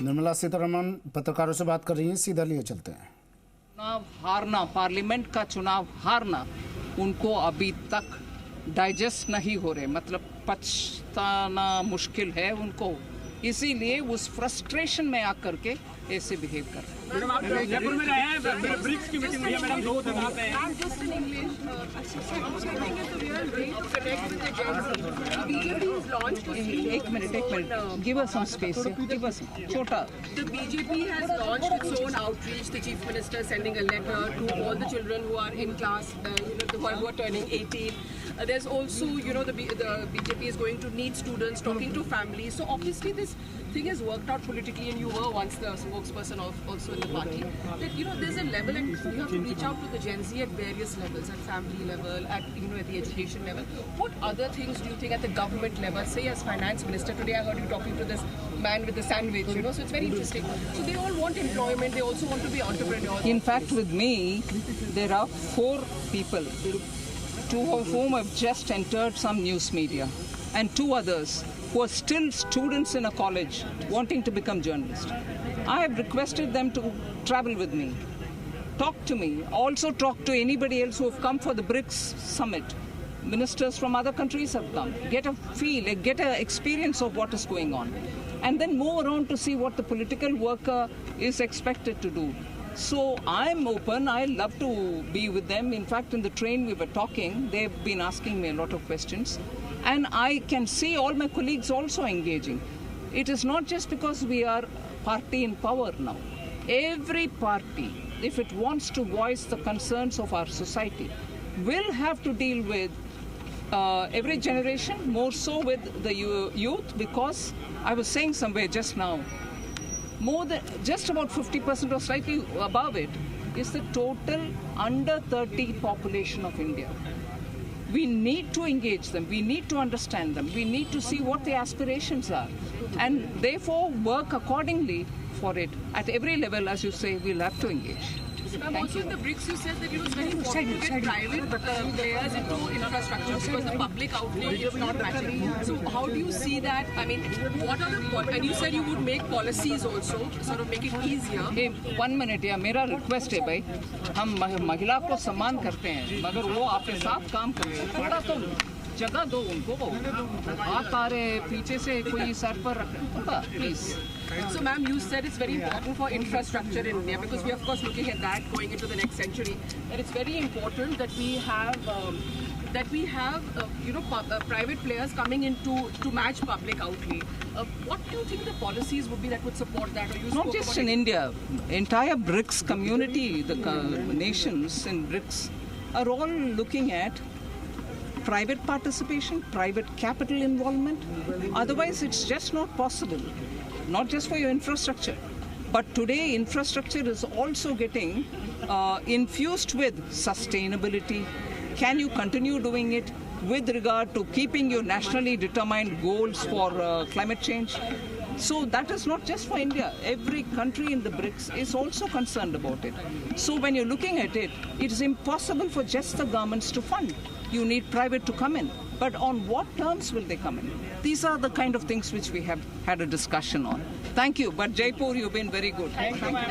निर्मला सीतारमण पत्रकारों से बात कर रही हैं, सीधा लिए चलते हैं। चुनाव हारना, पार्लियामेंट का चुनाव हारना उनको अभी तक डाइजेस्ट नहीं हो रहे, मतलब पछताना मुश्किल है उनको, इसीलिए उस फ्रस्ट्रेशन में आकर के ऐसे बिहेव कर रहे हैं। मैडम आप जयपुर में रहे हैं, ब्रिक्स की मीटिंग हुई है मैडम, 2 दिन यहाँ पे हैं। एक मिनट, give us some space, give us छोटा। The BJP has launched its own outreach. The Chief Minister sending a letter to all the children who are in class, the one who are turning 18. There's also, the BJP is going to need students, talking to families. So obviously this thing has worked out politically, and you were once the spokesperson of also in the party. That there's a level, and you have to reach out to the Gen Z at various levels, at family level, at at the education level. What other things do you think at the government level? Say as finance minister today, I heard you talking to this man with the sandwich. So it's very interesting. So they all want employment. They also want to be entrepreneurs. In fact, with me, there are 4 people, 2 of whom have just entered some news media, and 2 others who are still students in a college wanting to become journalists. I have requested them to travel with me, talk to me, also talk to anybody else who have come for the BRICS summit. Ministers from other countries have come, get a feel, get an experience of what is going on, and then move around to see what the political worker is expected to do. So I'm open, I love to be with them. In fact, in the train we were talking, they've been asking me a lot of questions. And I can see all my colleagues also engaging. It is not just because we are party in power now. Every party, if it wants to voice the concerns of our society, will have to deal with every generation, more so with the youth, because I was saying somewhere just now, more than just about 50% or slightly above it is the total under 30 population of India. We need to engage them, we need to understand them, we need to see what the aspirations are, and therefore work accordingly for it. At every level, as you say, we'll have to engage. Ma'am, also in the BRICS, you said that it was very important to get private players into infrastructure because the public outlay is not matching. So how do you see that? I mean, what are the and you said you would make policies also, sort of make it easier. Hey, 1 minute, या मेरा request है भाई, हम महिला को सम्मान करते हैं, मगर वो आपके साथ काम करते हैं, थोड़ा तो जगह दो उनको। आप आ रहे पीछे से कोई सर पर रख थोड़ा please. So ma'am, you said it's very important for infrastructure in India because we are of course looking at that going into the next century. And it's very important that we have private players coming in to match public outlay. What do you think the policies would be that would support that? Or you not just in India, entire BRICS community, the nations in BRICS are all looking at private participation, private capital involvement. Otherwise, it's just not possible. Not just for your infrastructure, but today infrastructure is also getting infused with sustainability. Can you continue doing it with regard to keeping your nationally determined goals for climate change? So that is not just for India. Every country in the BRICS is also concerned about it. So when you're looking at it, it is impossible for just the governments to fund. You need private to come in. But on what terms will they come in? These are the kind of things which we have had a discussion on. Thank you. But Jaipur, you've been very good. Thank you, ma'am.